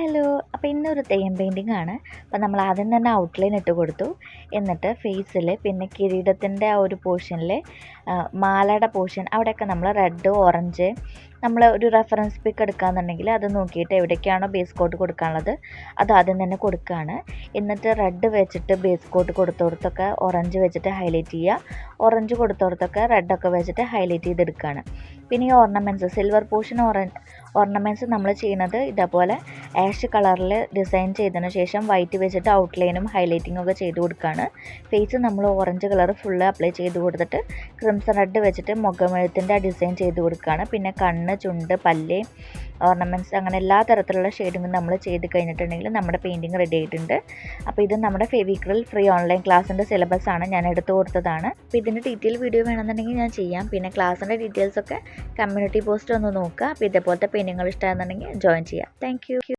Hello, അപ്പോൾ ഇന്നൊരു Theyyam painting ആണ്. അപ്പോൾ നമ്മൾ ആദ്യം തന്നെ ഔട്ട്ലൈൻ ഇട്ട് കൊടുത്തു. എന്നിട്ട് ഫേസിൽ പിന്നെ കിരീടത്തിൻ്റെ ആ ഒരു പോർഷനിൽ മാലയുടെ പോർഷൻ അവിടെയൊക്കെ നമ്മൾ റെഡ് ഓറഞ്ച് നമ്മൾ ഒരു റെഫറൻസ് പിക്ക് എടുക്കുകയാണെന്നുണ്ടെങ്കിൽ അത് നോക്കിയിട്ട് എവിടേക്കാണോ ബേസ് കോട്ട് കൊടുക്കാനുള്ളത് അത് ആദ്യം തന്നെ കൊടുക്കുകയാണ്. എന്നിട്ട് റെഡ് വെച്ചിട്ട് ബേസ് കോട്ട് കൊടുത്തോടത്തൊക്കെ ഓറഞ്ച് വെച്ചിട്ട് ഹൈലൈറ്റ് ചെയ്യുക. ഓറഞ്ച് കൊടുത്തോടത്തൊക്കെ റെഡൊക്കെ വെച്ചിട്ട് ഹൈലൈറ്റ് ചെയ്തെടുക്കുകയാണ്. പിന്നെ ഈ ഓർണമെൻറ്റ്സ് സിൽവർ പോർഷൻ ഓർണമെൻറ്റ്സ് നമ്മൾ ചെയ്യുന്നത് ഇതേപോലെ ആഷ് കളറിൽ ഡിസൈൻ ചെയ്തതിന് ശേഷം വൈറ്റ് വെച്ചിട്ട് ഔട്ട്ലൈനും ഹൈലൈറ്റിങ്ങും ഒക്കെ ചെയ്ത് കൊടുക്കുകയാണ്. ഫേസ് നമ്മൾ ഓറഞ്ച് കളർ ഫുള്ള് അപ്ലൈ ചെയ്ത് കൊടുത്തിട്ട് ക്രിംസൺ റെഡ് വെച്ചിട്ട് മുഖമെഴുത്തിൻ്റെ ഡിസൈൻ ചെയ്ത് കൊടുക്കുകയാണ്. പിന്നെ കണ്ണ്, ചുണ്ട്, പല്ല്, ഓർണമെൻറ്റ്സ് അങ്ങനെ എല്ലാ തരത്തിലുള്ള ഷെയ്ഡിങ്ങും നമ്മൾ ചെയ്ത് കഴിഞ്ഞിട്ടുണ്ടെങ്കിൽ നമ്മുടെ പെയിൻറ്റിങ് റെഡി ആയിട്ടുണ്ട്. അപ്പോൾ ഇത് നമ്മുടെ ഫെവിക്രിൽ ഫ്രീ ഓൺലൈൻ ക്ലാസ്സിൻ്റെ സിലബസ് ആണ്, ഞാൻ എടുത്തു കൊടുത്തതാണ്. അപ്പോൾ ഇതിൻ്റെ ഡീറ്റെയിൽ വീഡിയോ വേണമെന്നുണ്ടെങ്കിൽ ഞാൻ ചെയ്യാം. പിന്നെ ക്ലാസ്സിൻ്റെ ഡീറ്റെയിൽസൊക്കെ കമ്മ്യൂണിറ്റി പോസ്റ്റ് ഒന്ന് നോക്കുക. അപ്പോൾ ഇതേപോലത്തെ പെയിൻറ്റിങ്ങുകൾ ഇഷ്ടമാണെന്നുണ്ടെങ്കിൽ ജോയിൻ ചെയ്യാം. താങ്ക്